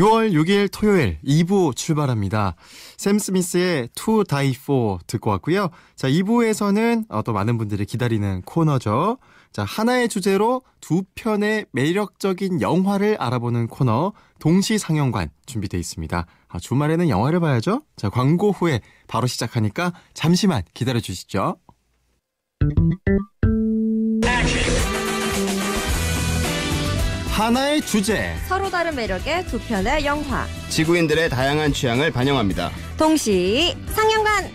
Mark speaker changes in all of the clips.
Speaker 1: 6월 6일 토요일 2부 출발합니다. 샘 스미스의 To Die For 듣고 왔고요. 자, 2부에서는 또 많은 분들이 기다리는 코너죠. 자, 하나의 주제로 두 편의 매력적인 영화를 알아보는 코너 동시상영관 준비되어 있습니다. 주말에는 영화를 봐야죠. 자, 광고 후에 바로 시작하니까 잠시만 기다려 주시죠. 하나의 주제,
Speaker 2: 서로 다른 매력의 두 편의 영화,
Speaker 3: 지구인들의 다양한 취향을 반영합니다.
Speaker 2: 동시 상영관.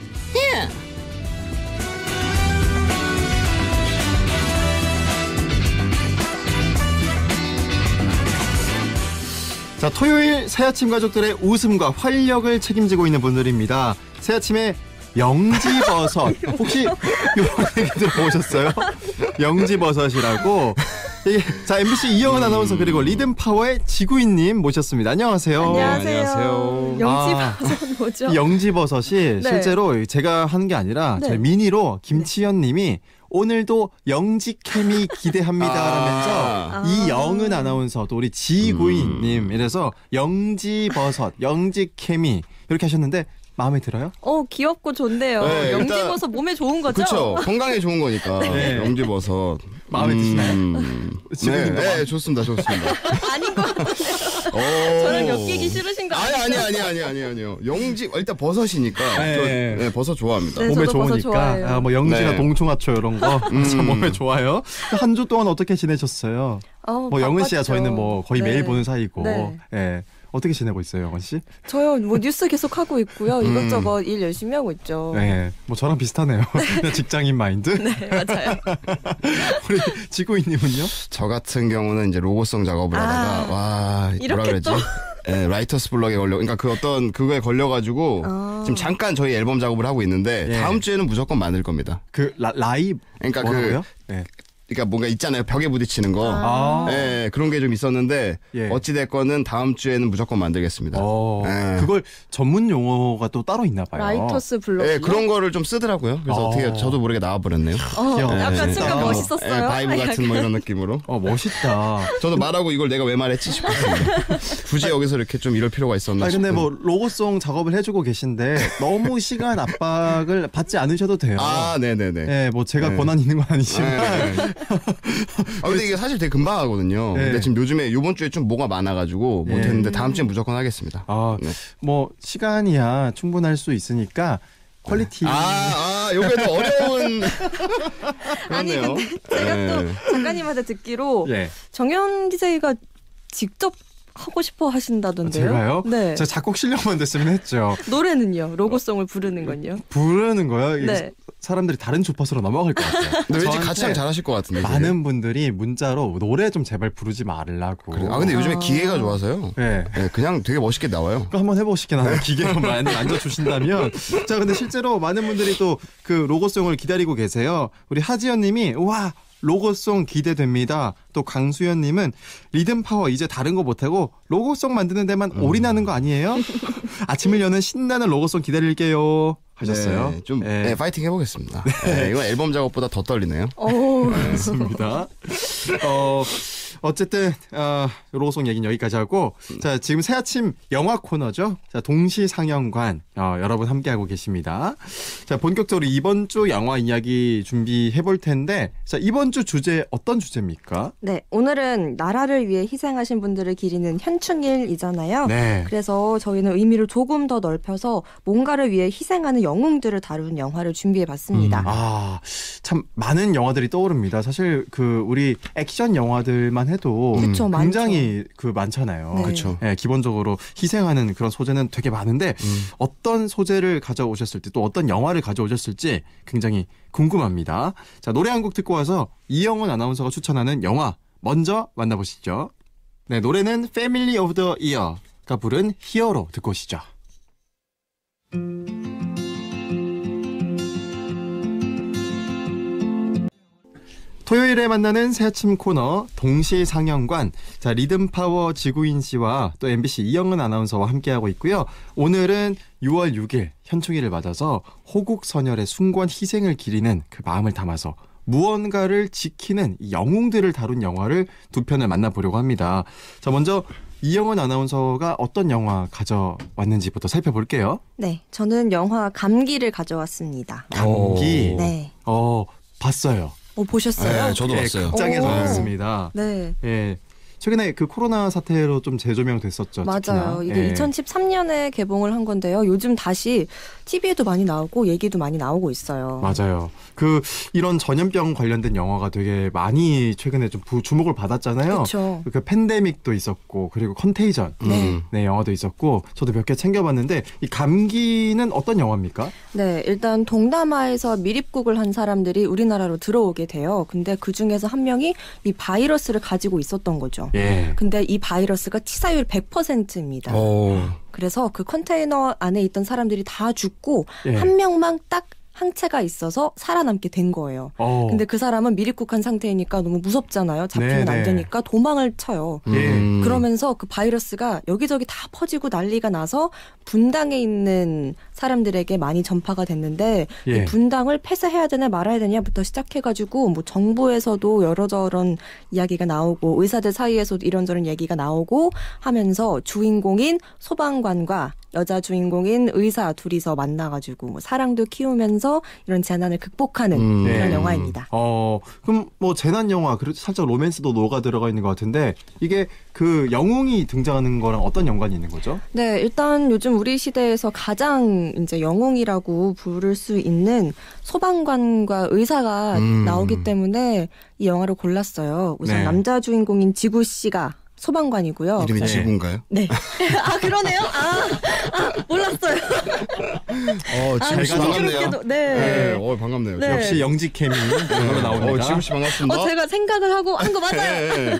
Speaker 1: 자, 토요일 새아침 가족들의 웃음과 활력을 책임지고 있는 분들입니다. 새아침에 영지버섯, 혹시 이번 얘기 들어보셨어요? 영지버섯이라고. 자, MBC 이영은 아나운서 그리고 리듬파워의 지구인님 모셨습니다. 안녕하세요.
Speaker 2: 안녕하세요. 영지버섯 뭐죠?
Speaker 1: 영지버섯이 실제로 제가 하는 게 아니라 저희 미니로 김치현님이 오늘도 영지케미 기대합니다 라면서 이영은 아나운서 또 우리 지구인님 이래서 영지버섯, 영지케미 이렇게 하셨는데 마음에 들어요?
Speaker 2: 귀엽고 좋네요.
Speaker 3: 네,
Speaker 2: 영지버섯 몸에 좋은 거죠?
Speaker 3: 그렇죠. 건강에 좋은 거니까.
Speaker 1: 네.
Speaker 3: 영지버섯.
Speaker 1: 마음에 드시나요?
Speaker 3: 네, 좋습니다.
Speaker 2: 아닌 것 같아요. 저를 엮이기 싫으신 거
Speaker 3: 아니요. 영지 일단 버섯이니까.
Speaker 1: 네.
Speaker 3: 버섯 좋아합니다.
Speaker 2: 네,
Speaker 1: 몸에
Speaker 2: 저도 버섯
Speaker 1: 좋으니까.
Speaker 2: 좋아해요.
Speaker 1: 뭐 영지나
Speaker 3: 네.
Speaker 1: 동충하초 이런 거 참 몸에 좋아요. 한 주 동안 어떻게 지내셨어요? 뭐 영은 씨야 저희는 뭐 거의 매일 보는 사이고.
Speaker 2: 네.
Speaker 1: 예. 어떻게 지내고 있어요, 영은 씨?
Speaker 2: 저요, 뭐 뉴스 계속 하고 있고요. 이것저것 일 열심히 하고 있죠.
Speaker 1: 네, 뭐 저랑 비슷하네요. 그냥 직장인 마인드.
Speaker 2: 네, 맞아요.
Speaker 1: 우리 지구인님은요?
Speaker 3: 저 같은 경우는 이제 로고송 작업을 하다가 뭐라
Speaker 2: 이렇게
Speaker 3: 그러지? 네, 라이터스 블럭에 그러니까 그거에 걸려가지고 지금 잠깐 저희 앨범 작업을 하고 있는데 다음 주에는 무조건 만들 겁니다.
Speaker 1: 그 라이브.
Speaker 3: 그러니까
Speaker 1: 뭐라고요? 네.
Speaker 3: 그러니까 뭔가 있잖아요. 벽에 부딪히는 거. 네, 그런 게 좀 있었는데 어찌됐건은 다음 주에는 무조건 만들겠습니다. 네.
Speaker 1: 그걸 전문 용어가 또 따로 있나 봐요.
Speaker 2: 라이터스 블럭.
Speaker 3: 네, 그런 거를 좀 쓰더라고요. 그래서 어떻게 저도 모르게 나와버렸네요.
Speaker 2: 약간 순간 멋있었어요.
Speaker 3: 바이브 같은 뭐 이런 느낌으로.
Speaker 1: 멋있다.
Speaker 3: 저도 말하고 이걸 내가 왜 말했지 싶었습니다. 굳이 여기서 이렇게 좀 이럴 필요가 있었나 싶어요.
Speaker 1: 근데 뭐 로고송 작업을 해주고 계신데 너무 시간 압박을 받지 않으셔도 돼요.
Speaker 3: 네네네.
Speaker 1: 네, 뭐 제가 권한 있는 건 아니지만.
Speaker 3: 근데 이게 사실 되게 금방 하거든요. 근데 지금 요즘에 이번 주에 좀 뭐가 많아가지고 못했는데 다음 주에 무조건 하겠습니다.
Speaker 1: 뭐 시간이야 충분할 수 있으니까 퀄리티.
Speaker 3: 요게 더 어려운.
Speaker 2: 아니 근데 제가 또 작가님한테 듣기로 정현 DJ가 직접 하고 싶어 하신다던데요?
Speaker 1: 제가요?
Speaker 2: 네.
Speaker 1: 제가 작곡 실력만 됐으면 했죠.
Speaker 2: 노래는요? 로고송을 부르는 건요?
Speaker 1: 부르는 거요?
Speaker 2: 네.
Speaker 1: 사람들이 다른 주파수로 넘어갈 것 같아요.
Speaker 3: 근데 왠지 가창 잘하실 것 같은데.
Speaker 1: 많은 분들이 문자로 노래 좀 제발 부르지 말라고.
Speaker 3: 근데 요즘에 기계가 좋아서요.
Speaker 1: 네,
Speaker 3: 그냥 되게 멋있게 나와요.
Speaker 1: 한번 해보시긴 하나요? 기계로 많이 앉아주신다면. 자, 근데 실제로 많은 분들이 또 그 로고송을 기다리고 계세요. 우리 하지연님이 와 로고송 기대됩니다. 또 강수연님은 리듬파워 이제 다른 거 못하고 로고송 만드는 데만 올인하는 거 아니에요? 아침을 여는 신나는 로고송 기다릴게요 하셨어요.
Speaker 3: 좀 파이팅 해보겠습니다. 이건 앨범 작업보다 더 떨리네요.
Speaker 1: 맞습니다. 어쨌든 로고송 얘기는 여기까지 하고 자, 지금 새아침 영화 코너죠. 자, 동시상영관 여러분 함께하고 계십니다. 자, 본격적으로 이번 주 영화 이야기 준비해 볼 텐데 자, 이번 주 주제 어떤 주제입니까?
Speaker 2: 네, 오늘은 나라를 위해 희생하신 분들을 기리는 현충일이잖아요.
Speaker 1: 네.
Speaker 2: 그래서 저희는 의미를 조금 더 넓혀서 뭔가를 위해 희생하는 영웅들을 다루는 영화를 준비해봤습니다.
Speaker 1: 참 많은 영화들이 떠오릅니다. 사실 우리 액션 영화들만 해도
Speaker 2: 그쵸,
Speaker 1: 굉장히 많잖아요.
Speaker 2: 네.
Speaker 3: 그렇죠.
Speaker 1: 네, 기본적으로 희생하는 그런 소재는 되게 많은데 어떤 소재를 가져오셨을지 또 어떤 영화를 가져오셨을지 굉장히 궁금합니다. 자, 노래 한 곡 듣고 와서 이영은 아나운서가 추천하는 영화 먼저 만나보시죠. 네, 노래는 Family of the Year가 부른 히어로 듣고 오시죠. 토요일에 만나는 새아침 코너 동시상영관. 자, 리듬파워 지구인 씨와 또 MBC 이영은 아나운서와 함께하고 있고요. 오늘은 6월 6일 현충일을 맞아서 호국선열의 숭고한 희생을 기리는 그 마음을 담아서 무언가를 지키는 이 영웅들을 다룬 영화를 두 편을 만나보려고 합니다. 자, 먼저 이영은 아나운서가 어떤 영화 가져왔는지부터 살펴볼게요.
Speaker 2: 네, 저는 영화 감기를 가져왔습니다.
Speaker 1: 감기?
Speaker 2: 네.
Speaker 1: 봤어요.
Speaker 2: 보셨어요?
Speaker 3: 네, 저도 봤어요.
Speaker 1: 극장에서 봤습니다.
Speaker 2: 네.
Speaker 1: 예. 최근에 그 코로나 사태로 좀 재조명됐었죠.
Speaker 2: 맞아요.
Speaker 1: 특히나.
Speaker 2: 이게 2013년에 개봉을 한 건데요. 요즘 다시 TV에도 많이 나오고 얘기도 많이 나오고 있어요.
Speaker 1: 맞아요. 이런 전염병 관련된 영화가 되게 많이 최근에 좀 주목을 받았잖아요.
Speaker 2: 그렇죠.
Speaker 1: 그 팬데믹도 있었고 그리고 컨테이전 네, 영화도 있었고 저도 몇 개 챙겨봤는데 이 감기는 어떤 영화입니까?
Speaker 2: 네, 일단 동남아에서 밀입국을 한 사람들이 우리나라로 들어오게 돼요. 근데 그 중에서 한 명이 이 바이러스를 가지고 있었던 거죠.
Speaker 1: 예.
Speaker 2: 근데 이 바이러스가 치사율 100%입니다. 그래서 그 컨테이너 안에 있던 사람들이 다 죽고 한 명만 딱 항체가 있어서 살아남게 된 거예요. 근데 그 사람은 미립국한 상태이니까 너무 무섭잖아요. 잡히면 안 되니까 도망을 쳐요. 그러면서 그 바이러스가 여기저기 다 퍼지고 난리가 나서 분당에 있는 사람들에게 많이 전파가 됐는데 이 분당을 폐쇄해야 되냐 말아야 되냐부터 시작해가지고 뭐 정부에서도 여러저런 이야기가 나오고 의사들 사이에서도 이런저런 얘기가 나오고 하면서 주인공인 소방관과 여자 주인공인 의사 둘이서 만나가지고 뭐 사랑도 키우면서 이런 재난을 극복하는 그런 영화입니다.
Speaker 1: 그럼 뭐 재난 영화, 그리고 살짝 로맨스도 녹아 들어가 있는 것 같은데 이게 그 영웅이 등장하는 거랑 어떤 연관이 있는 거죠?
Speaker 2: 네, 일단 요즘 우리 시대에서 가장 이제 영웅이라고 부를 수 있는 소방관과 의사가 나오기 때문에 이 영화를 골랐어요. 우선 남자 주인공인 지구 씨가 소방관이고요.
Speaker 3: 이름이 지구인가요?
Speaker 2: 네. 그러네요. 몰랐어요.
Speaker 3: 지구 씨 반갑네요.
Speaker 2: 네.
Speaker 3: 반갑네요.
Speaker 2: 네.
Speaker 1: 역시 영지캠이 오늘 나옵니다.
Speaker 3: 지구 씨 반갑습니다.
Speaker 2: 제가 생각을 하고 한 거 맞아요.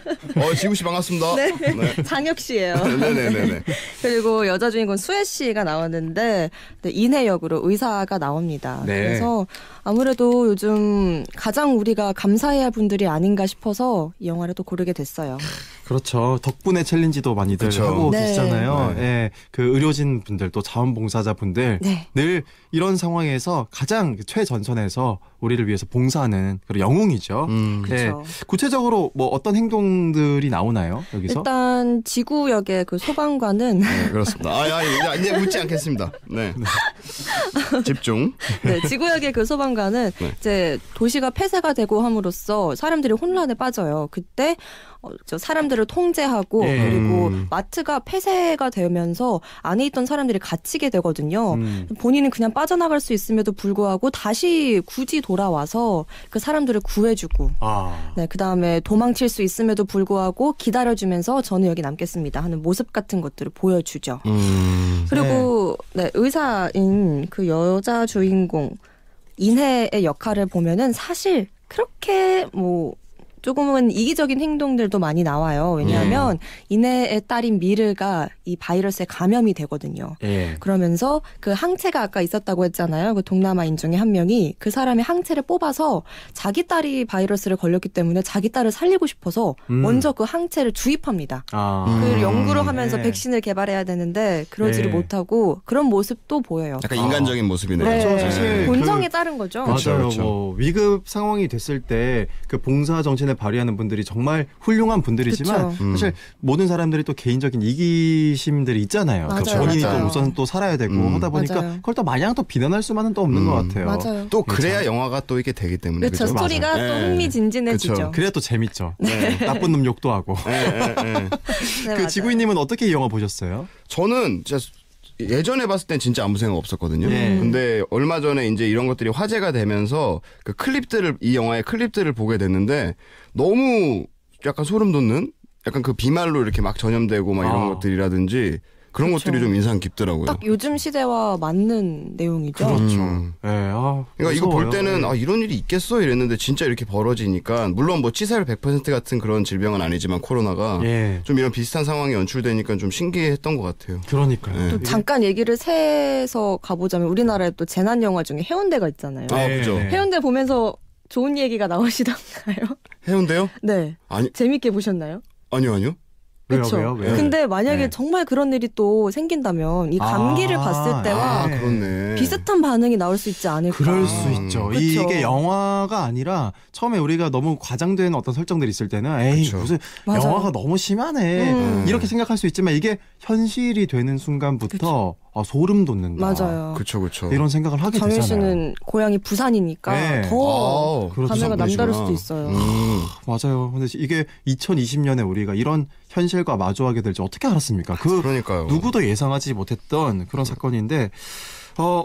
Speaker 3: 지구 씨 반갑습니다.
Speaker 2: 네. 장혁 씨예요.
Speaker 3: 네네네.
Speaker 2: 그리고 여자 주인공 수혜 씨가 나왔는데 인혜 역으로 의사가 나옵니다. 그래서 아무래도 요즘 가장 우리가 감사해야 할 분들이 아닌가 싶어서 이 영화를 또 고르게 됐어요.
Speaker 1: 그렇죠. 덕분에 챌린지도 많이들 하고 계시잖아요. 예, 그 의료진 분들 또 자원봉사자 분들 늘 이런 상황에서 가장 최전선에서 우리를 위해서 봉사하는 그런 영웅이죠.
Speaker 2: 그렇죠.
Speaker 1: 구체적으로 뭐 어떤 행동들이 나오나요? 여기서?
Speaker 2: 일단 지구역의 그 소방관은
Speaker 3: 그렇습니다. 이제 묻지 않겠습니다. 네. 집중.
Speaker 2: 네, 지구역의 그 소방관은 이제 도시가 폐쇄가 되고 함으로써 사람들이 혼란에 빠져요. 그때 사람들을 통제하고 그리고 마트가 폐쇄가 되면서 안에 있던 사람들이 갇히게 되거든요. 본인은 그냥 빠져나갈 수 있음에도 불구하고 다시 굳이 돌아와서 그 사람들을 구해주고 그다음에 도망칠 수 있음에도 불구하고 기다려주면서 저는 여기 남겠습니다 하는 모습 같은 것들을 보여주죠. 그리고 의사인 그 여자 주인공 인혜의 역할을 보면은 사실 그렇게 조금은 이기적인 행동들도 많이 나와요. 왜냐하면 인혜의 딸인 미르가 이 바이러스에 감염이 되거든요. 그러면서 그 항체가 아까 있었다고 했잖아요. 그 동남아인 중에 한 명이 그 사람의 항체를 뽑아서 자기 딸이 바이러스를 걸렸기 때문에 자기 딸을 살리고 싶어서 먼저 그 항체를 주입합니다. 그 연구를 하면서 백신을 개발해야 되는데 그러지를 못하고 그런 모습도 보여요.
Speaker 3: 약간 인간적인 모습이네요.
Speaker 2: 사실 본성에 따른 거죠.
Speaker 1: 맞아요. 뭐 위급 상황이 됐을 때 그 봉사 정신을 발휘하는 분들이 정말 훌륭한 분들이지만 사실 모든 사람들이 또 개인적인 이기심들이 있잖아요. 본인이 또 우선 또 살아야 되고 하다 보니까 그걸 또 마냥 또 비난할 수만은 또 없는 것 같아요.
Speaker 2: 맞아요.
Speaker 3: 또 그래야 영화가 또 이게 되기 때문에
Speaker 2: 그렇죠. 스토리가 또 흥미진진해지죠.
Speaker 1: 그래야 또 재밌죠. 나쁜 놈 욕도 하고. 그 지구인님은 어떻게 이 영화 보셨어요?
Speaker 3: 저는 진짜 예전에 봤을 땐 진짜 아무 생각 없었거든요. 근데 얼마 전에 이제 이런 것들이 화제가 되면서 그 이 영화의 클립들을 보게 됐는데 너무 약간 소름 돋는 약간 그 비말로 이렇게 막 전염되고 막 이런 것들이라든지 그런 것들이 좀 인상 깊더라고요.
Speaker 2: 딱 요즘 시대와 맞는 내용이죠.
Speaker 1: 그렇죠.
Speaker 3: 그러니까 이거 볼 때는 이런 일이 있겠어 이랬는데 진짜 이렇게 벌어지니까 물론 뭐 치사율 100% 같은 그런 질병은 아니지만 코로나가 좀 이런 비슷한 상황이 연출되니까 좀 신기했던 것 같아요.
Speaker 1: 그러니까요.
Speaker 2: 또 잠깐 얘기를 새서 가보자면 우리나라에 또 재난 영화 중에 해운대가 있잖아요.
Speaker 3: 그죠.
Speaker 2: 해운대 보면서 좋은 얘기가 나오시던가요?
Speaker 3: 해운대요?
Speaker 2: 네.
Speaker 3: 아니
Speaker 2: 재밌게 보셨나요?
Speaker 3: 아니요.
Speaker 2: 그렇죠.
Speaker 1: 왜요?
Speaker 2: 근데 만약에 정말 그런 일이 또 생긴다면 이 감기를 봤을 때와 비슷한 반응이 나올 수 있지 않을까.
Speaker 1: 그럴 수 있죠.
Speaker 2: 그쵸.
Speaker 1: 이게 영화가 아니라 처음에 우리가 너무 과장된 어떤 설정들이 있을 때는 에이
Speaker 3: 그쵸.
Speaker 1: 무슨
Speaker 2: 맞아요.
Speaker 1: 영화가 너무 심하네 이렇게 생각할 수 있지만 이게 현실이 되는 순간부터 소름 돋는다.
Speaker 2: 맞아요.
Speaker 3: 그렇죠.
Speaker 1: 이런 생각을 하게
Speaker 2: 정윤
Speaker 1: 되잖아요.
Speaker 2: 씨는 고향이 부산이니까
Speaker 1: 네.
Speaker 2: 더
Speaker 1: 그렇죠.
Speaker 2: 감회가 남다를 수도 있어요.
Speaker 1: 맞아요. 근데 이게 2020년에 우리가 이런 현실과 마주하게 될지 어떻게 알았습니까?
Speaker 3: 그러니까요.
Speaker 1: 누구도 예상하지 못했던 그런 사건인데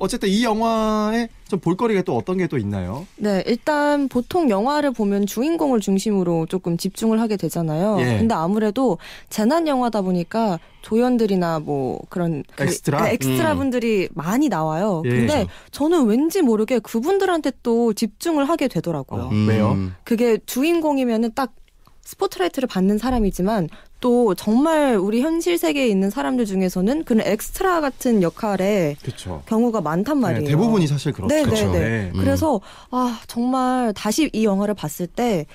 Speaker 1: 어쨌든 이 영화에 좀 볼거리가 또 어떤 게 또 있나요?
Speaker 2: 네, 일단 보통 영화를 보면 주인공을 중심으로 조금 집중을 하게 되잖아요.
Speaker 1: 예.
Speaker 2: 근데 아무래도 재난 영화다 보니까 조연들이나 뭐 그런 엑스트라 분들이 많이 나와요.
Speaker 1: 예.
Speaker 2: 근데 저는 왠지 모르게 그분들한테 또 집중을 하게 되더라고요.
Speaker 1: 왜요?
Speaker 2: 그게 주인공이면은 딱 스포트라이트를 받는 사람이지만 또 정말 우리 현실 세계에 있는 사람들 중에서는 그런 엑스트라 같은 역할의
Speaker 1: 그쵸.
Speaker 2: 경우가 많단 말이에요.
Speaker 1: 네, 대부분이 사실 그렇죠.
Speaker 2: 네네네.
Speaker 1: 네.
Speaker 2: 그래서 정말 다시 이 영화를 봤을 때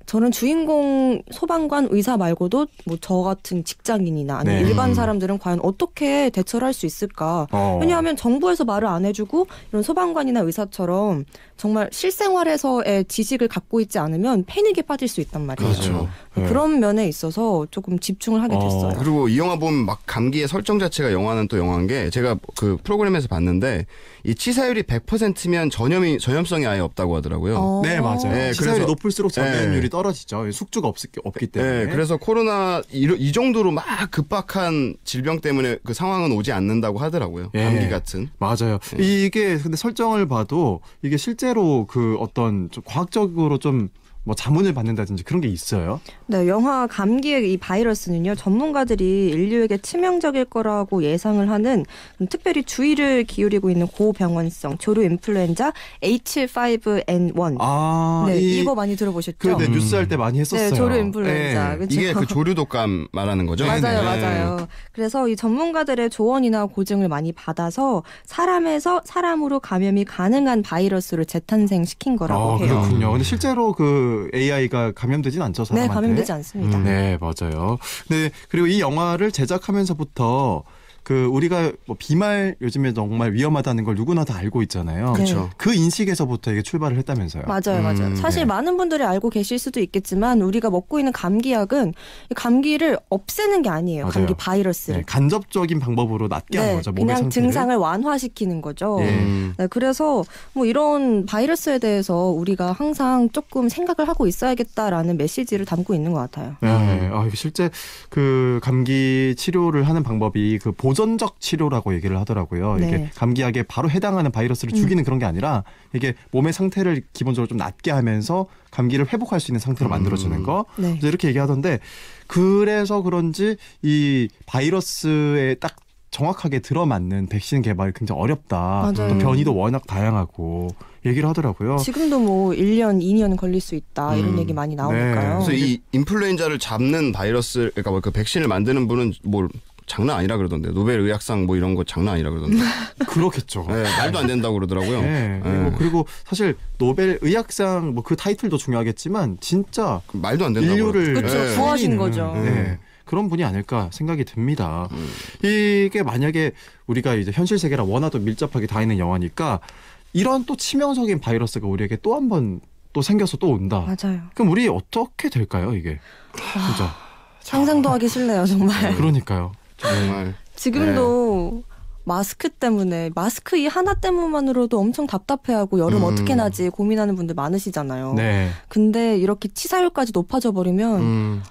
Speaker 2: 저는 주인공 소방관 의사 말고도 뭐 저 같은 직장인이나 아니면
Speaker 1: 네.
Speaker 2: 일반 사람들은 과연 어떻게 대처를 할 수 있을까. 왜냐하면 정부에서 말을 안 해주고 이런 소방관이나 의사처럼 정말 실생활에서의 지식을 갖고 있지 않으면 패닉에 빠질 수 있단 말이에요.
Speaker 3: 그렇죠.
Speaker 2: 그런 면에 있어서 조금 집중을 하게 됐어요.
Speaker 3: 그리고 이 영화 보면 막 감기의 설정 자체가 영화는 또 영화인 게 제가 그 프로그램에서 봤는데 이 치사율이 100%면 전염성이 아예 없다고 하더라고요.
Speaker 1: 네, 맞아요.
Speaker 3: 네,
Speaker 1: 치사율이
Speaker 3: 그래서-
Speaker 1: 높을수록 전염률이 떨어지죠. 숙주가 없기 때문에.
Speaker 3: 네, 그래서 코로나 이 정도로 막 급박한 질병 때문에 그 상황은 오지 않는다고 하더라고요.
Speaker 1: 예.
Speaker 3: 감기 같은.
Speaker 1: 맞아요. 이게 근데 설정을 봐도 이게 실제로 그 어떤 좀 과학적으로 좀 뭐 자문을 받는다든지 그런 게 있어요?
Speaker 2: 네, 영화 감기의 이 바이러스는요, 전문가들이 인류에게 치명적일 거라고 예상을 하는 특별히 주의를 기울이고 있는 고병원성 조류 인플루엔자 H5N1. 네, 이거 많이 들어보셨죠?
Speaker 1: 네, 뉴스 할 때 많이 했었어요.
Speaker 2: 네, 조류 인플루엔자.
Speaker 1: 네.
Speaker 2: 그쵸?
Speaker 3: 이게 그 조류 독감 말하는 거죠?
Speaker 2: 맞아요. 그래서 이 전문가들의 조언이나 고증을 많이 받아서 사람에서 사람으로 감염이 가능한 바이러스를 재탄생시킨 거라고 해요.
Speaker 1: 그렇군요. 근데 실제로 그 AI가 감염되진 않죠, 사람한테?
Speaker 2: 네, 감염되지 않습니다.
Speaker 1: 네, 맞아요. 네, 그리고 이 영화를 제작하면서부터 그 우리가 뭐 비말 요즘에 정말 위험하다는 걸 누구나 다 알고 있잖아요.
Speaker 3: 그렇죠.
Speaker 1: 그 인식에서부터 이게 출발을 했다면서요.
Speaker 2: 맞아요. 사실 많은 분들이 알고 계실 수도 있겠지만 우리가 먹고 있는 감기약은 감기를 없애는 게 아니에요.
Speaker 1: 맞아요.
Speaker 2: 감기 바이러스를.
Speaker 1: 네, 간접적인 방법으로 낫게 한 거죠. 몸의
Speaker 2: 그냥
Speaker 1: 상태를.
Speaker 2: 증상을 완화시키는 거죠.
Speaker 1: 예.
Speaker 2: 네, 그래서 뭐 이런 바이러스에 대해서 우리가 항상 조금 생각을 하고 있어야겠다라는 메시지를 담고 있는 것 같아요.
Speaker 1: 네, 실제 그 감기 치료를 하는 방법이 그 보존적 치료라고 얘기를 하더라고요.
Speaker 2: 네.
Speaker 1: 이게 감기약에 바로 해당하는 바이러스를 죽이는 그런 게 아니라 이게 몸의 상태를 기본적으로 좀 낫게 하면서 감기를 회복할 수 있는 상태로 만들어주는 거.
Speaker 2: 네.
Speaker 1: 이제 이렇게 얘기하던데 그래서 그런지 이 바이러스에 딱 정확하게 들어맞는 백신 개발이 굉장히 어렵다.
Speaker 2: 맞아요.
Speaker 1: 또 변이도 워낙 다양하고 얘기를 하더라고요.
Speaker 2: 지금도 뭐 1년, 2년 걸릴 수 있다 이런 얘기 많이 나오니까요.
Speaker 3: 그래서 이 인플루엔자를 잡는 바이러스, 그러니까 뭐 그 백신을 만드는 분은 뭐 장난 아니라 그러던데요. 노벨 의학상 뭐 이런 거 장난 아니라 그러던데.
Speaker 1: 그렇겠죠.
Speaker 3: 네, 말도 안 된다고 그러더라고요.
Speaker 1: 네. 그리고 사실 노벨 의학상 뭐 그 타이틀도 중요하겠지만 진짜
Speaker 3: 말도 안 된다고.
Speaker 1: 인류를
Speaker 2: 그렇죠. 구하신 거죠.
Speaker 1: 네. 그런 분이 아닐까 생각이 듭니다. 이게 만약에 우리가 이제 현실 세계랑 워낙 또 밀접하게 다 있는 영화니까 이런 또 치명적인 바이러스가 우리에게 또 한 번 또 생겨서 또 온다.
Speaker 2: 맞아요.
Speaker 1: 그럼 우리 어떻게 될까요, 이게? 진짜.
Speaker 2: 상상도 하기 싫네요, 정말.
Speaker 1: 그러니까요.
Speaker 3: 정말.
Speaker 2: 지금도 마스크 때문에 마스크 이 하나 때문만으로도 엄청 답답해하고 여름 어떻게 나지 고민하는 분들 많으시잖아요.
Speaker 1: 네.
Speaker 2: 근데 이렇게 치사율까지 높아져 버리면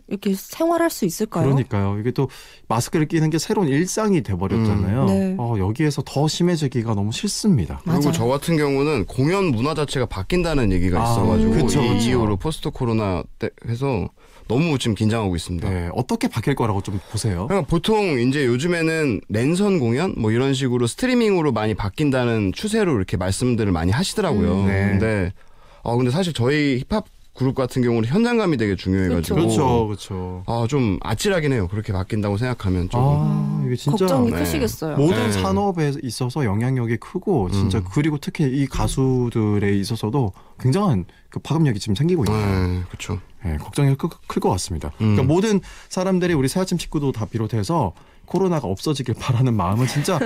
Speaker 2: 이렇게 생활할 수 있을까요?
Speaker 1: 그러니까요. 이게 또 마스크를 끼는 게 새로운 일상이 돼버렸잖아요.
Speaker 2: 네.
Speaker 1: 여기에서 더 심해지기가 너무 싫습니다.
Speaker 3: 그리고
Speaker 2: 맞아요.
Speaker 3: 저 같은 경우는 공연 문화 자체가 바뀐다는 얘기가 있어가지고
Speaker 1: 그쵸.
Speaker 3: 이 이후로 포스트 코로나 때 해서 너무 지금 긴장하고 있습니다.
Speaker 1: 네. 어떻게 바뀔 거라고 좀 보세요.
Speaker 3: 그러니까 보통 이제 요즘에는 랜선 공연 뭐 이런 식으로 스트리밍으로 많이 바뀐다는 추세로 이렇게 말씀들을 많이 하시더라고요.
Speaker 1: 네.
Speaker 3: 근데 사실 저희 힙합 그룹 같은 경우는 현장감이 되게 중요해가지고
Speaker 1: 그렇죠.
Speaker 3: 좀 아찔하긴 해요. 그렇게 바뀐다고 생각하면 조금.
Speaker 1: 이게 진짜
Speaker 2: 걱정이 크시겠어요.
Speaker 1: 모든 산업에 있어서 영향력이 크고 진짜 그리고 특히 이 가수들에 있어서도 굉장한 그 파급력이 지금 생기고 있네요.
Speaker 3: 그렇죠.
Speaker 1: 네, 걱정이 클 것 같습니다. 그러니까 모든 사람들이 우리 새아침 식구도 다 비롯해서 코로나가 없어지길 바라는 마음은 진짜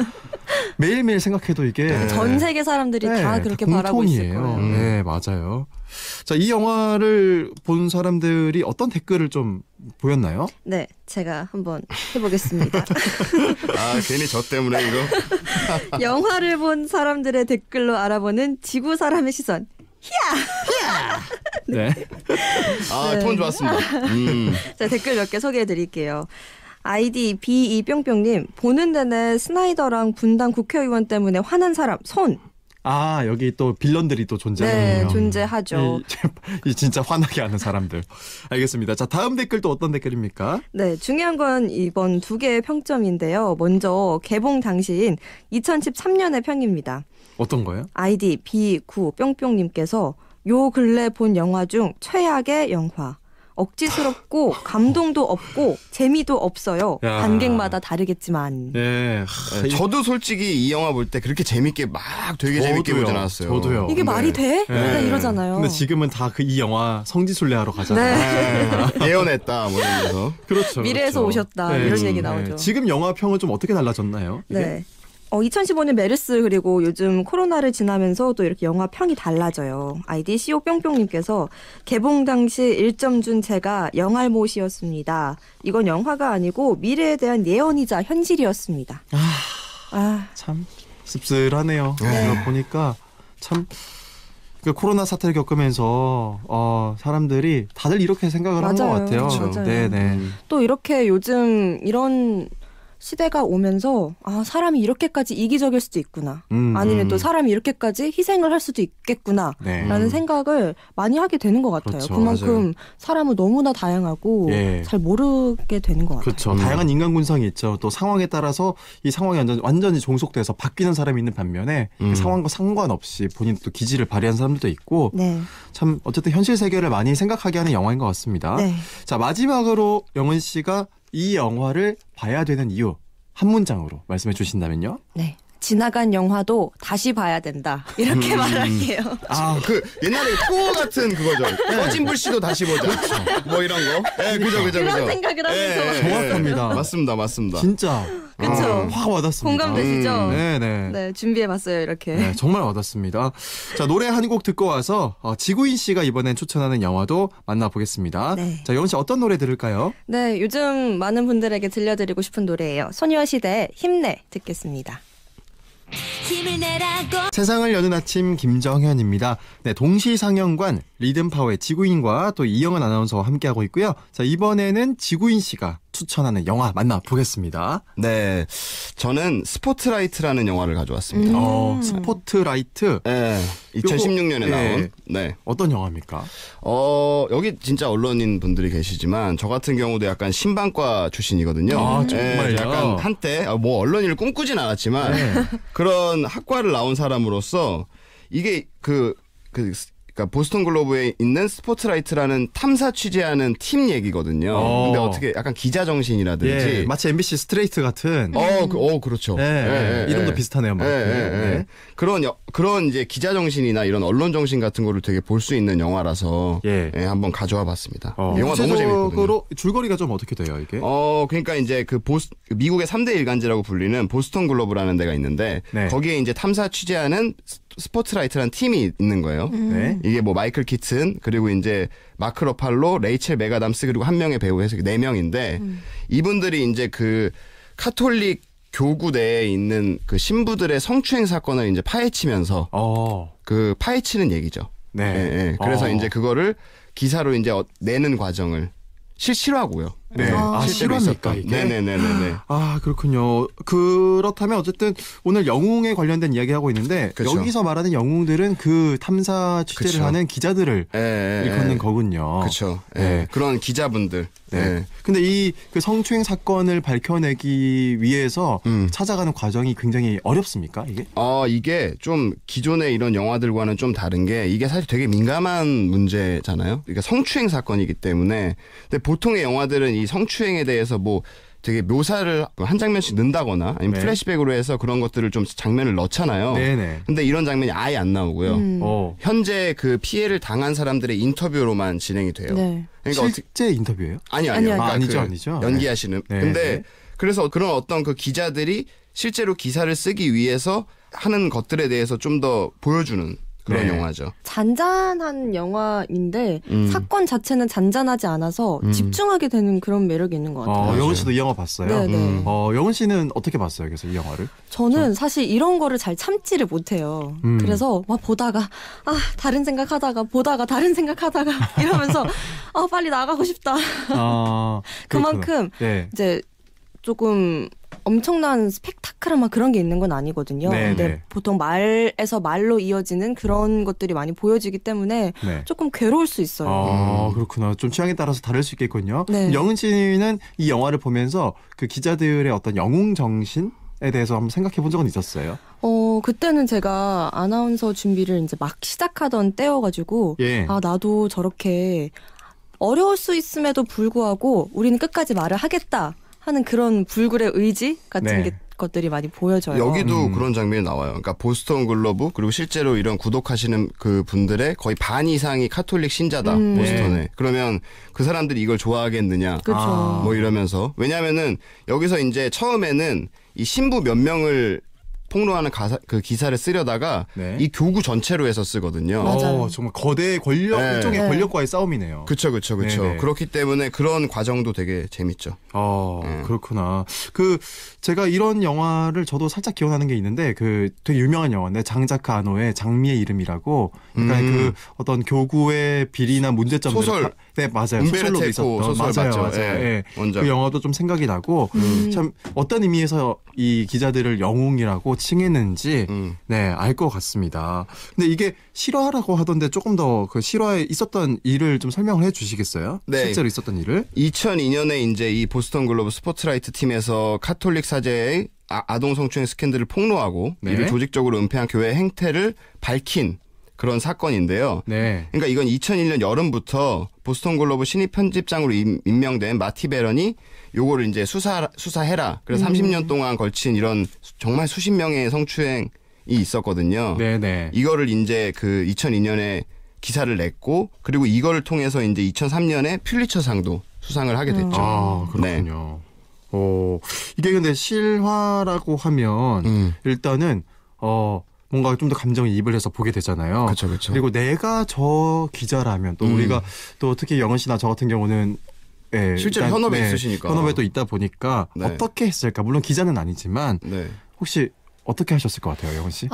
Speaker 1: 매일매일 생각해도 이게
Speaker 2: 전 세계 사람들이 다 그렇게 바라고 있을 거예요.
Speaker 1: 네, 맞아요. 자, 이 영화를 본 사람들이 어떤 댓글을 좀 보였나요?
Speaker 2: 네, 제가 한번 해보겠습니다.
Speaker 3: 괜히 저 때문에 이거.
Speaker 2: 영화를 본 사람들의 댓글로 알아보는 지구 사람의 시선.
Speaker 1: 네.
Speaker 3: 톤 좋았습니다.
Speaker 2: 자, 댓글 몇 개 소개해드릴게요. 아이디 B2뿅뿅님, 보는 내내 스나이더랑 분당 국회의원 때문에 화난 사람 손.
Speaker 1: 여기 또 빌런들이 또 존재하는군요.
Speaker 2: 네, 존재하죠.
Speaker 1: 이 진짜 화나게 하는 사람들. 알겠습니다. 자, 다음 댓글 또 어떤 댓글입니까?
Speaker 2: 네, 중요한 건 이번 두 개의 평점인데요. 먼저 개봉 당시인 2013년의 평입니다.
Speaker 1: 어떤 거예요?
Speaker 2: 아이디 B9뿅뿅님께서 요 근래 본 영화 중 최악의 영화. 억지스럽고 감동도 없고 재미도 없어요.
Speaker 1: 야.
Speaker 2: 관객마다 다르겠지만.
Speaker 1: 네.
Speaker 3: 저도 솔직히 이 영화 볼 때 그렇게 재밌게 되게 재밌게 보진 않았어요.
Speaker 1: 저도요.
Speaker 2: 이게 말이 돼?
Speaker 1: 네.
Speaker 2: 이러잖아요.
Speaker 1: 근데 지금은 다 이 영화 성지순례하러 가잖아요.
Speaker 2: 네.
Speaker 3: 예언했다 뭐 이러면서.
Speaker 1: 그렇죠.
Speaker 2: 미래에서
Speaker 1: 그렇죠.
Speaker 2: 오셨다. 이런 얘기 나오죠.
Speaker 1: 지금 영화 평은 좀 어떻게 달라졌나요? 이게?
Speaker 2: 네. 2015년 메르스 그리고 요즘 코로나를 지나면서 또 이렇게 영화 평이 달라져요. 아이디 CO 뿅뿅님께서 개봉 당시 1점 준 제가 영알못이었습니다. 이건 영화가 아니고 미래에 대한 예언이자 현실이었습니다.
Speaker 1: 참 씁쓸하네요. 이거 보니까 참 그 코로나 사태를 겪으면서 사람들이 다들 이렇게 생각을 하는 것 같아요.
Speaker 2: 맞아요.
Speaker 1: 네네.
Speaker 2: 또 이렇게 요즘 이런 시대가 오면서 사람이 이렇게까지 이기적일 수도 있구나. 아니면 또 사람이 이렇게까지 희생을 할 수도 있겠구나.
Speaker 1: 네.
Speaker 2: 라는 생각을 많이 하게 되는 것 같아요.
Speaker 1: 그렇죠.
Speaker 2: 그만큼
Speaker 3: 맞아요.
Speaker 2: 사람은 너무나 다양하고 잘 모르게 되는 것 같아요.
Speaker 1: 그렇죠. 다양한 인간 군상이 있죠. 또 상황에 따라서 이 상황이 완전히 종속돼서 바뀌는 사람이 있는 반면에 그 상황과 상관없이 본인 또 기질을 발휘한 사람들도 있고
Speaker 2: 네.
Speaker 1: 참 어쨌든 현실 세계를 많이 생각하게 하는 영화인 것 같습니다.
Speaker 2: 네.
Speaker 1: 자, 마지막으로 영은 씨가 이 영화를 봐야 되는 이유 한 문장으로 말씀해 주신다면요?
Speaker 2: 네. 지나간 영화도 다시 봐야 된다. 이렇게 말할게요.
Speaker 3: 그 옛날에 투어 같은 그거죠. 꺼진 불씨도 다시 보자. 뭐 이런 거. 네, 그죠.
Speaker 2: 그런 생각을 하면서.
Speaker 1: 정확합니다.
Speaker 3: 맞습니다.
Speaker 1: 진짜.
Speaker 2: 그쵸.
Speaker 1: 확 와닿습니다.
Speaker 2: 공감되시죠?
Speaker 1: 네네.
Speaker 2: 네, 준비해봤어요, 이렇게.
Speaker 1: 네, 정말 와닿습니다. 자, 노래 한 곡 듣고 와서 지구인 씨가 이번엔 추천하는 영화도 만나보겠습니다.
Speaker 2: 네.
Speaker 1: 자, 영은 씨 어떤 노래 들을까요?
Speaker 2: 네, 요즘 많은 분들에게 들려드리고 싶은 노래예요. 소녀시대의 힘내 듣겠습니다.
Speaker 4: 힘을 내라고.
Speaker 1: 세상을 여는 아침 김정현입니다. 네, 동시상영관 리듬파워의 지구인과 또 이영은 아나운서와 함께하고 있고요. 자, 이번에는 지구인 씨가 추천하는 영화 만나보겠습니다.
Speaker 3: 네, 저는 스포트라이트라는 영화를 가져왔습니다.
Speaker 1: 스포트라이트.
Speaker 3: 네, 2016년에 나온.
Speaker 1: 네.
Speaker 3: 네.
Speaker 1: 어떤 영화입니까?
Speaker 3: 여기 진짜 언론인 분들이 계시지만 저 같은 경우도 약간 신방과 출신이거든요.
Speaker 1: 정말요?
Speaker 3: 약간 한때 뭐 언론인을 꿈꾸진 않았지만 그런 학과를 나온 사람으로서 이게 그러니까 보스턴 글로브에 있는 스포트라이트라는 탐사 취재하는 팀 얘기거든요. 근데 어떻게 약간 기자 정신이라든지
Speaker 1: 마치 MBC 스트레이트 같은.
Speaker 3: 그렇죠.
Speaker 1: 이름도 비슷하네요.
Speaker 3: 그런 이제 기자 정신이나 이런 언론 정신 같은 거를 되게 볼 수 있는 영화라서 한번 가져와 봤습니다. 영화 너무 재밌거든요.
Speaker 1: 줄거리가 좀 어떻게 돼요, 이게?
Speaker 3: 그러니까 이제 미국의 3대 일간지라고 불리는 보스턴 글로브라는 데가 있는데 거기에 이제 탐사 취재하는 스포트라이트라는 팀이 있는 거예요. 이게 뭐 마이클 키튼 그리고 이제 마크 러팔로, 레이첼 맥아담스 그리고 한 명의 배우 해서 4명인데 이분들이 이제 그 카톨릭 교구 내에 있는 그 신부들의 성추행 사건을 이제 파헤치면서 그 파헤치는 얘기죠. 그래서 이제 그거를 기사로 이제 내는 과정을 실화고요.
Speaker 1: 실화입니까 이게?
Speaker 3: 네네네네.
Speaker 1: 그렇군요. 그렇다면 어쨌든 오늘 영웅에 관련된 이야기 하고 있는데 여기서 말하는 영웅들은 그 탐사 취재를 하는 기자들을 일컫는 거군요.
Speaker 3: 그렇죠. 그런 기자분들.
Speaker 1: 근데 이 그 성추행 사건을 밝혀내기 위해서 찾아가는 과정이 굉장히 어렵습니까, 이게?
Speaker 3: 이게 좀 기존의 이런 영화들과는 좀 다른 게 이게 사실 되게 민감한 문제잖아요. 그러니까 성추행 사건이기 때문에. 근데 보통의 영화들은 이 성추행에 대해서 뭐 되게 묘사를 한 장면씩 넣는다거나 아니면
Speaker 1: 네.
Speaker 3: 플래시백으로 해서 그런 것들을 좀 장면을 넣잖아요.
Speaker 1: 네네.
Speaker 3: 근데 이런 장면이 아예 안 나오고요. 현재 그 피해를 당한 사람들의 인터뷰로만 진행이 돼요.
Speaker 2: 네.
Speaker 3: 그러니까
Speaker 1: 실제 인터뷰예요?
Speaker 3: 아니요.
Speaker 2: 아니요.
Speaker 3: 그러니까
Speaker 1: 아니죠.
Speaker 3: 연기하시는.
Speaker 1: 네.
Speaker 3: 근데
Speaker 1: 네.
Speaker 3: 그래서 그런 어떤 그 기자들이 실제로 기사를 쓰기 위해서 하는 것들에 대해서 좀 더 보여주는 그런
Speaker 1: 네.
Speaker 3: 영화죠.
Speaker 2: 잔잔한 영화인데 사건 자체는 잔잔하지 않아서 집중하게 되는 그런 매력이 있는 것 같아요.
Speaker 1: 영은 씨도 이 영화 봤어요?
Speaker 2: 네네.
Speaker 1: 영은 씨는 어떻게 봤어요? 그래서 이 영화를?
Speaker 2: 저는 사실 이런 거를 잘 참지를 못해요. 그래서 막 보다가 다른 생각하다가 보다가 다른 생각하다가 이러면서 빨리 나가고 싶다. 그만큼
Speaker 1: 네.
Speaker 2: 이제 조금 엄청난 스펙타클한 막 그런 게 있는 건 아니거든요.
Speaker 1: 네,
Speaker 2: 근데
Speaker 1: 네.
Speaker 2: 보통 말에서 말로 이어지는 그런 것들이 많이 보여지기 때문에
Speaker 1: 네.
Speaker 2: 조금 괴로울 수 있어요.
Speaker 1: 그렇구나. 좀 취향에 따라서 다를 수 있겠군요.
Speaker 2: 네.
Speaker 1: 영은 씨는 이 영화를 보면서 그 기자들의 어떤 영웅 정신에 대해서 한번 생각해 본 적은 있었어요?
Speaker 2: 그때는 제가 아나운서 준비를 이제 막 시작하던 때여가지고
Speaker 1: 예.
Speaker 2: 나도 저렇게 어려울 수 있음에도 불구하고 우리는 끝까지 말을 하겠다 하는 그런 불굴의 의지 같은
Speaker 1: 네.
Speaker 2: 것들이 많이 보여져요.
Speaker 3: 여기도 그런 장면이 나와요. 그러니까 보스턴 글로브 그리고 실제로 이런 구독하시는 그 분들의 거의 반 이상이 카톨릭 신자다. 보스턴에.
Speaker 1: 네.
Speaker 3: 그러면 그 사람들이 이걸 좋아하겠느냐.
Speaker 2: 그렇죠.
Speaker 3: 뭐 이러면서 왜냐하면은 여기서 이제 처음에는 이 신부 몇 명을 폭로하는 그 기사를 쓰려다가
Speaker 1: 네.
Speaker 3: 이 교구 전체로 해서 쓰거든요.
Speaker 2: 맞아요.
Speaker 1: 정말 거대 권력,
Speaker 3: 네.
Speaker 1: 일종의
Speaker 2: 네.
Speaker 1: 권력과의 싸움이네요.
Speaker 3: 그쵸.
Speaker 1: 네네.
Speaker 3: 그렇기 때문에 그런 과정도 되게 재밌죠.
Speaker 1: 그렇구나. 제가 이런 영화를 저도 살짝 기억나는 게 있는데, 되게 유명한 영화인데, 장자크 아노의 장미의 이름이라고, 그러니까 어떤 교구의 비리나 문제점들.
Speaker 3: 소설.
Speaker 1: 네, 맞아요.
Speaker 3: 움베르토
Speaker 1: 소설로 있었던.
Speaker 3: 소설
Speaker 1: 맞아요.
Speaker 3: 맞죠.
Speaker 1: 맞아요.
Speaker 3: 예.
Speaker 1: 예.
Speaker 3: 원작.
Speaker 1: 그 영화도 좀 생각이 나고, 참, 어떤 의미에서 이 기자들을 영웅이라고 칭했는지, 네, 알 것 같습니다. 근데 이게 실화라고 하던데 조금 더 그 실화에 있었던 일을 좀 설명을 해 주시겠어요?
Speaker 3: 네.
Speaker 1: 실제로 있었던 일을?
Speaker 3: 2002년에 이제 이 보스턴 글로브 스포트라이트 팀에서 카톨릭 사제의 아동 성추행 스캔들을 폭로하고
Speaker 1: 네.
Speaker 3: 이를 조직적으로 은폐한 교회 행태를 밝힌 그런 사건인데요.
Speaker 1: 네.
Speaker 3: 그러니까 이건 2001년 여름부터 보스턴 글로브 신입 편집장으로 임명된 마티 베런이 요거를 이제 수사해라. 그래서 30년 동안 걸친 이런 정말 수십 명의 성추행이 있었거든요.
Speaker 1: 네네.
Speaker 3: 이거를 이제 그 2002년에 기사를 냈고 그리고 이거를 통해서 이제 2003년에 퓰리처상도 수상을 하게 됐죠.
Speaker 1: 그렇군요. 이게 근데 실화라고 하면 일단은 뭔가 좀 더 감정에 입을 해서 보게 되잖아요.
Speaker 3: 그렇죠.
Speaker 1: 그리고 내가 저 기자라면 또 우리가 또 특히 영은 씨나 저 같은 경우는
Speaker 3: 실제로
Speaker 1: 일단,
Speaker 3: 현업에 있으시니까.
Speaker 1: 현업에 또 있다 보니까
Speaker 3: 네.
Speaker 1: 어떻게 했을까? 물론 기자는 아니지만
Speaker 3: 네.
Speaker 1: 혹시 어떻게 하셨을 것 같아요, 영은 씨?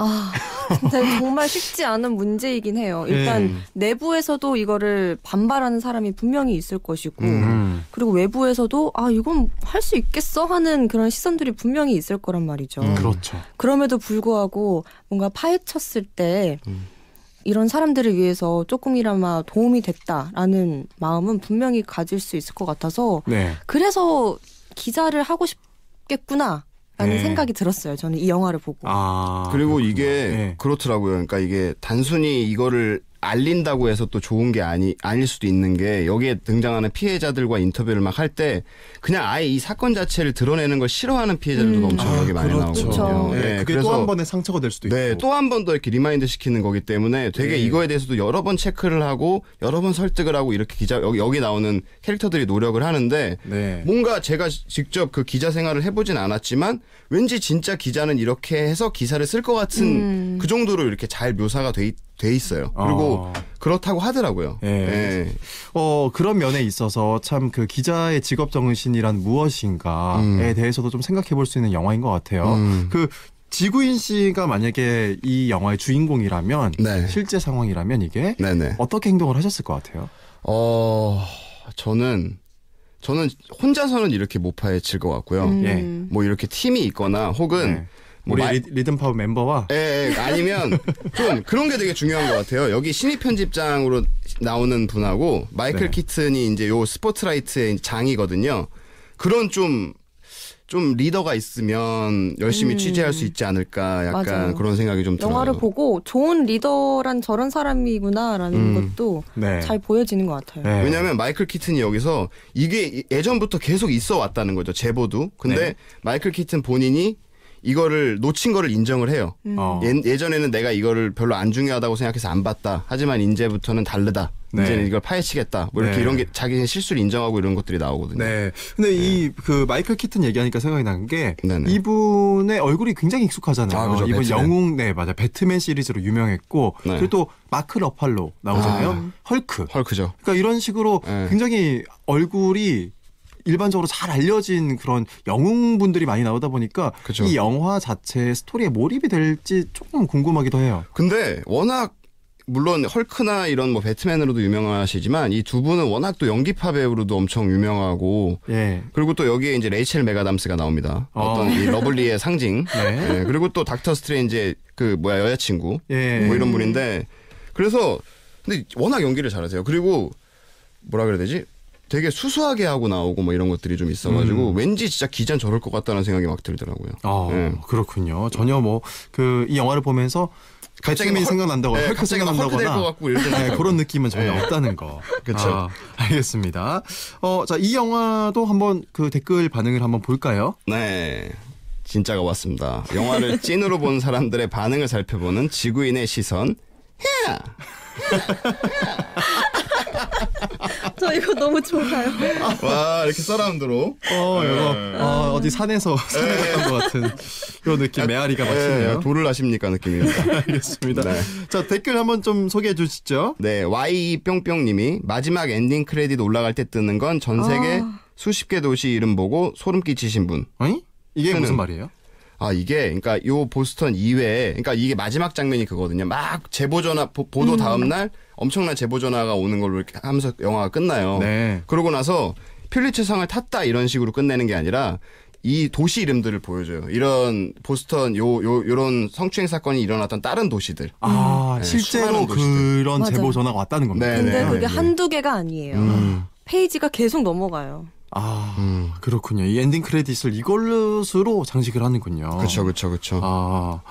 Speaker 2: 근데 정말 쉽지 않은 문제이긴 해요. 일단 내부에서도 이거를 반발하는 사람이 분명히 있을 것이고 그리고 외부에서도 이건 할 수 있겠어 하는 그런 시선들이 분명히 있을 거란 말이죠.
Speaker 1: 그렇죠.
Speaker 2: 그럼에도 불구하고 뭔가 파헤쳤을 때 이런 사람들을 위해서 조금이나마 도움이 됐다라는 마음은 분명히 가질 수 있을 것 같아서
Speaker 1: 네.
Speaker 2: 그래서 기자를 하고 싶겠구나 라는
Speaker 1: 네.
Speaker 2: 생각이 들었어요. 저는 이 영화를 보고.
Speaker 3: 그리고
Speaker 1: 그렇구나.
Speaker 3: 이게
Speaker 1: 네.
Speaker 3: 그렇더라고요. 그러니까 이게 단순히 이거를 알린다고 해서 또 좋은 게 아닐 수도 있는 게 여기에 등장하는 피해자들과 인터뷰를 막 할 때 그냥 아예 이 사건 자체를 드러내는 걸 싫어하는 피해자들도 엄청 여기 많이
Speaker 1: 그렇죠.
Speaker 3: 나오거든요.
Speaker 1: 네, 그게 또 한 번의 상처가 될 수도 있고.
Speaker 3: 네, 또 한 번 더 이렇게 리마인드 시키는 거기 때문에 되게 이거에 대해서도 여러 번 체크를 하고 여러 번 설득을 하고 이렇게 여기 나오는 캐릭터들이 노력을 하는데
Speaker 1: 네.
Speaker 3: 뭔가 제가 직접 그 기자 생활을 해보진 않았지만 왠지 진짜 기자는 이렇게 해서 기사를 쓸 것 같은 그 정도로 이렇게 잘 묘사가 돼 있어요. 그리고 그렇다고 하더라고요.
Speaker 1: 네. 그런 면에 있어서 참 그 기자의 직업 정신이란 무엇인가에 대해서도 좀 생각해 볼 수 있는 영화인 것 같아요. 그 지구인 씨가 만약에 이 영화의 주인공이라면
Speaker 3: 네.
Speaker 1: 실제 상황이라면 이게
Speaker 3: 네네.
Speaker 1: 어떻게 행동을 하셨을 것 같아요?
Speaker 3: 저는 혼자서는 이렇게 못 파헤칠 것 같고요.
Speaker 1: 예.
Speaker 3: 뭐 이렇게 팀이 있거나 혹은
Speaker 1: 네. 우리 리듬파워 멤버와
Speaker 3: 아니면 좀 그런 게 되게 중요한 것 같아요. 여기 신입 편집장으로 나오는 분하고 마이클
Speaker 1: 네.
Speaker 3: 키튼이 이제 요 스포트라이트의 장이거든요. 그런 좀 좀 리더가 있으면 열심히 취재할 수 있지 않을까 약간
Speaker 2: 맞아요.
Speaker 3: 그런 생각이 좀 들어요.
Speaker 2: 영화를 보고 좋은 리더란 저런 사람이구나라는 것도
Speaker 1: 네.
Speaker 2: 잘 보여지는 것 같아요.
Speaker 1: 네.
Speaker 3: 왜냐하면 마이클 키튼이 여기서 이게 예전부터 계속 있어 왔다는 거죠. 제보도. 근데
Speaker 1: 네.
Speaker 3: 마이클 키튼 본인이 이거를 놓친 거를 인정을 해요. 예전에는 내가 이거를 별로 안 중요하다고 생각해서 안 봤다. 하지만 이제부터는 다르다.
Speaker 1: 네.
Speaker 3: 이제는 이걸 파헤치겠다. 뭐 이렇게
Speaker 1: 네.
Speaker 3: 이런 게 자기의 실수를 인정하고 이런 것들이 나오거든요.
Speaker 1: 네. 근데 이 그 마이클 키튼 얘기하니까 생각이 난 게
Speaker 3: 네네.
Speaker 1: 이분의 얼굴이 굉장히 익숙하잖아요.
Speaker 3: 아, 그죠.
Speaker 1: 이분
Speaker 3: 배트맨.
Speaker 1: 영웅 네 맞아 배트맨 시리즈로 유명했고
Speaker 3: 네.
Speaker 1: 그리고 또 마크 러팔로 나오잖아요. 헐크.
Speaker 3: 헐크죠.
Speaker 1: 그러니까 이런 식으로
Speaker 3: 네.
Speaker 1: 굉장히 얼굴이 일반적으로 잘 알려진 그런 영웅분들이 많이 나오다 보니까
Speaker 3: 그쵸.
Speaker 1: 이 영화 자체의 스토리에 몰입이 될지 조금 궁금하기도 해요.
Speaker 3: 근데 워낙 물론 헐크나 이런 뭐 배트맨으로도 유명하시지만 이 두 분은 워낙 또 연기파 배우로도 엄청 유명하고
Speaker 1: 예.
Speaker 3: 그리고 또 여기에 이제 레이첼 메가담스가 나옵니다. 어떤 이 러블리의 상징.
Speaker 1: 네.
Speaker 3: 네, 그리고 또 닥터 스트레인지의 그 뭐야 여자친구.
Speaker 1: 예.
Speaker 3: 뭐 이런 분인데 그래서 근데 워낙 연기를 잘하세요. 그리고 뭐라 그래야 되지? 되게 수수하게 하고 나오고 뭐 이런 것들이 좀 있어가지고 왠지 진짜 기자는 저럴 것 같다는 생각이 막 들더라고요. 네.
Speaker 1: 그렇군요. 전혀 뭐 그 이 영화를 보면서 배트맨이 생각난다거나 헐크
Speaker 3: 갑자기 막 헐크 될것
Speaker 1: 생각난다거나
Speaker 3: 같고 이러지
Speaker 1: 네, 그런 느낌은 전혀 없다는 거.
Speaker 3: 그쵸.
Speaker 1: 알겠습니다. 자, 이 영화도 한번 그 댓글 반응을 한번 볼까요?
Speaker 3: 네. 진짜가 왔습니다. 영화를 찐으로 본 사람들의 반응을 살펴보는 지구인의 시선. 야!
Speaker 2: 저 이거 너무 좋아요.
Speaker 3: 와 이렇게 서라운드로.
Speaker 1: 이거 어디 산에서 산에 갔던 것 같은 이런 느낌 메아리가 마치네요.
Speaker 3: 돌을 아십니까 느낌입니다.
Speaker 1: 알겠습니다.
Speaker 3: 네.
Speaker 1: 자, 댓글 한번 좀 소개해 주시죠.
Speaker 3: 네, Y 뿅뿅님이 마지막 엔딩 크레딧 올라갈 때 뜨는 건 전 세계 수십 개 도시 이름 보고 소름 끼치신 분.
Speaker 1: 어이? 이게
Speaker 3: 저는-
Speaker 1: 무슨 말이에요?
Speaker 3: 아 이게 그러니까 요 보스턴 이외에 그러니까 이게 마지막 장면이 그거거든요. 막 제보 전화 보도 다음 날 엄청난 제보 전화가 오는 걸로 이렇게 하면서 영화가 끝나요.
Speaker 1: 네.
Speaker 3: 그러고 나서 퓰리처상을 탔다 이런 식으로 끝내는 게 아니라 이 도시 이름들을 보여줘요. 이런 보스턴 요런 성추행 사건이 일어났던 다른 도시들.
Speaker 1: 아,
Speaker 3: 네,
Speaker 1: 실제로
Speaker 3: 수많은 도시들.
Speaker 1: 그런
Speaker 2: 맞아요.
Speaker 1: 제보 전화가 왔다는 겁니다.
Speaker 3: 네,
Speaker 2: 근데
Speaker 3: 네,
Speaker 2: 그게
Speaker 3: 네.
Speaker 2: 한두 개가 아니에요. 페이지가 계속 넘어가요.
Speaker 1: 그렇군요. 이 엔딩 크레딧을 이걸로 장식을 하는군요.
Speaker 3: 그렇죠.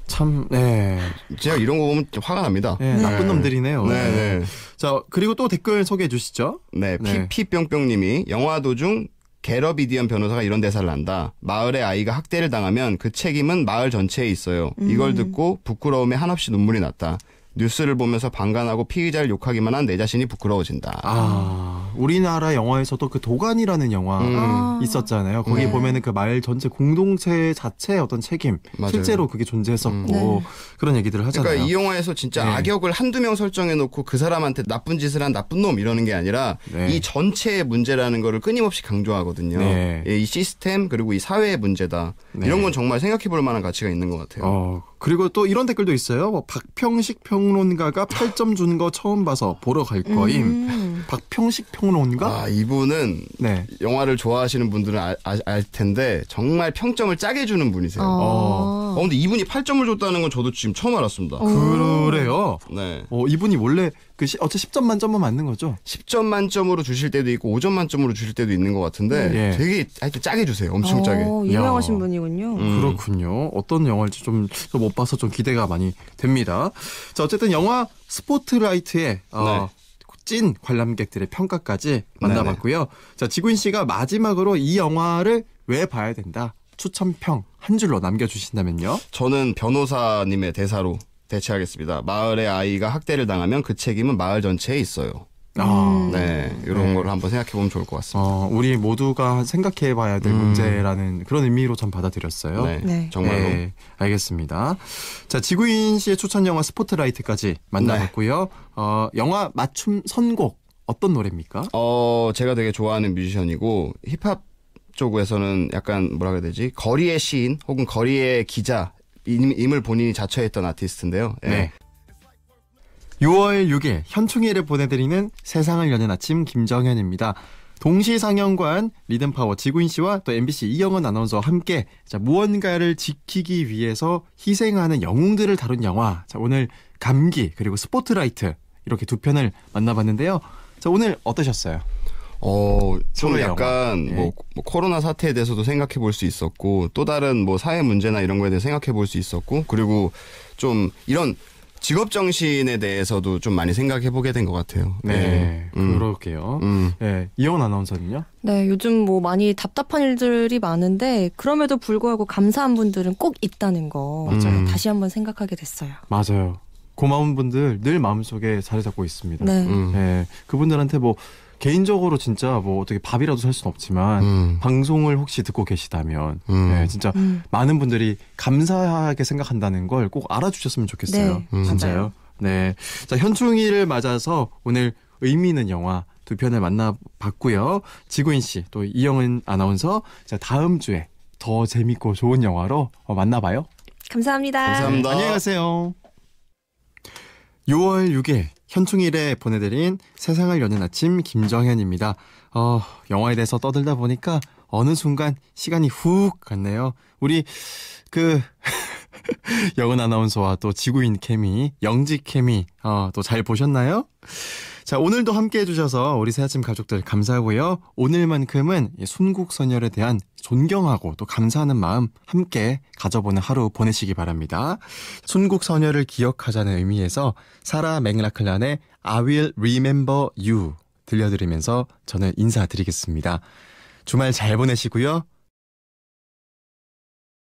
Speaker 1: 참, 네.
Speaker 3: 제가 이런 거 보면 좀 화가 납니다.
Speaker 1: 네, 나쁜 놈들이네요.
Speaker 3: 네.
Speaker 1: 자, 그리고 또 댓글 소개해 주시죠.
Speaker 3: 네,
Speaker 1: 네.
Speaker 3: 피뿅뿅님이 영화 도중 게러비디언 변호사가 이런 대사를 한다. 마을의 아이가 학대를 당하면 그 책임은 마을 전체에 있어요. 이걸 듣고 부끄러움에 한없이 눈물이 났다. 뉴스를 보면서 방관하고 피의자를 욕하기만 한 내 자신이 부끄러워진다.
Speaker 1: 우리나라 영화에서도 그 도관이라는 영화 있었잖아요. 거기 보면은 그 마을 전체 공동체 자체의 어떤 책임,
Speaker 3: 맞아요.
Speaker 1: 실제로 그게 존재했었고
Speaker 2: 네.
Speaker 1: 그런 얘기들을 하잖아요.
Speaker 3: 그러니까 이 영화에서 진짜
Speaker 1: 네.
Speaker 3: 악역을 한두 명 설정해놓고 그 사람한테 나쁜 짓을 한 나쁜 놈 이러는 게 아니라
Speaker 1: 네.
Speaker 3: 이 전체의 문제라는 거를 끊임없이 강조하거든요.
Speaker 1: 네.
Speaker 3: 예, 이 시스템 그리고 이 사회의 문제다.
Speaker 1: 네.
Speaker 3: 이런 건 정말 생각해볼 만한 가치가 있는 것 같아요.
Speaker 1: 그리고 또 이런 댓글도 있어요. 뭐 박평식 평론가가 8점 준 거 처음 봐서 보러 갈 거임. 박평식 평론가?
Speaker 3: 아 이분은
Speaker 1: 네.
Speaker 3: 영화를 좋아하시는 분들은 알 텐데 정말 평점을 짜게 주는 분이세요. 근데 이분이 8점을 줬다는 건 저도 지금 처음 알았습니다.
Speaker 1: 그래요.
Speaker 3: 네.
Speaker 1: 이분이 원래 어째 10점 만점은 맞는 거죠? 10점
Speaker 3: 10점 만점으로 주실 때도 있고 5점 만점으로 주실 때도 있는 것 같은데
Speaker 1: 예.
Speaker 3: 되게 하여튼 짜게 주세요. 엄청 짜게.
Speaker 2: 유명하신
Speaker 1: 야.
Speaker 2: 분이군요.
Speaker 1: 그렇군요. 어떤 영화일지 좀 못 봐서 좀 기대가 많이 됩니다. 자, 어쨌든 영화 스포트라이트의 찐 관람객들의 평가까지 만나봤고요. 자, 지구인 씨가 마지막으로 이 영화를 왜 봐야 된다? 추천평 한 줄로 남겨주신다면요?
Speaker 3: 저는 변호사님의 대사로 대체하겠습니다. 마을의 아이가 학대를 당하면 그 책임은 마을 전체에 있어요. 네, 이런 걸 한번 생각해 보면 좋을 것 같습니다.
Speaker 1: 우리 모두가 생각해 봐야 될 문제라는 그런 의미로 전 받아들였어요.
Speaker 3: 네, 정말로.
Speaker 1: 네, 알겠습니다. 자, 지구인 씨의 추천 영화 스포트라이트까지 만나봤고요. 영화 맞춤 선곡 어떤 노래입니까?
Speaker 3: 제가 되게 좋아하는 뮤지션이고 힙합 쪽에서는 약간 뭐라 그래야 되지? 거리의 시인 혹은 거리의 기자 임을 본인이 자처했던 아티스트인데요. 예.
Speaker 1: 네. 6월 6일 현충일을 보내드리는 세상을 여는 아침 김정현입니다. 동시상영관 리듬파워 지구인 씨와 또 MBC 이영은 아나운서와 함께 무언가를 지키기 위해서 희생하는 영웅들을 다룬 영화. 자, 오늘 감기 그리고 스포트라이트 이렇게 두 편을 만나봤는데요. 자, 오늘 어떠셨어요?
Speaker 3: 좀
Speaker 1: 소의
Speaker 3: 약간
Speaker 1: 영화.
Speaker 3: 뭐 코로나 사태에 대해서도 생각해 볼 수 있었고 또 다른 뭐 사회 문제나 이런 거에 대해 생각해 볼 수 있었고 그리고 좀 이런 직업 정신에 대해서도 좀 많이 생각해 보게 된 것 같아요.
Speaker 1: 네, 그럴게요. 네, 이영은 아나운서는요?
Speaker 2: 네, 요즘 뭐 많이 답답한 일들이 많은데 그럼에도 불구하고 감사한 분들은 꼭 있다는 거
Speaker 1: 맞아요.
Speaker 2: 다시 한번 생각하게 됐어요.
Speaker 1: 맞아요. 고마운 분들 늘 마음속에 자리 잡고 있습니다.
Speaker 2: 네.
Speaker 1: 네, 그분들한테 뭐 개인적으로 진짜 뭐 어떻게 밥이라도 살 수는 없지만 방송을 혹시 듣고 계시다면 네, 진짜 많은 분들이 감사하게 생각한다는 걸 꼭 알아주셨으면 좋겠어요.
Speaker 2: 네,
Speaker 1: 진짜요.
Speaker 2: 맞아요.
Speaker 1: 네, 자 현충일을 맞아서 오늘 의미 있는 영화 두 편을 만나봤고요. 지구인 씨 또 이영은 아나운서 자 다음 주에 더 재밌고 좋은 영화로 만나봐요.
Speaker 2: 감사합니다.
Speaker 3: 감사합니다.
Speaker 1: 안녕히 가세요. 6월 6일 현충일에 보내드린 세상을 여는 아침 김정현입니다. 영화에 대해서 떠들다 보니까 어느 순간 시간이 훅 갔네요. 우리 영은 아나운서와 또 지구인 케미, 영지 케미 또 잘 보셨나요? 자, 오늘도 함께 해주셔서 우리 새아침 가족들 감사하고요. 오늘만큼은 순국선열에 대한 존경하고 또 감사하는 마음 함께 가져보는 하루 보내시기 바랍니다. 순국선열을 기억하자는 의미에서 사라 맥락클란의 I will remember you 들려드리면서 저는 인사드리겠습니다. 주말 잘 보내시고요.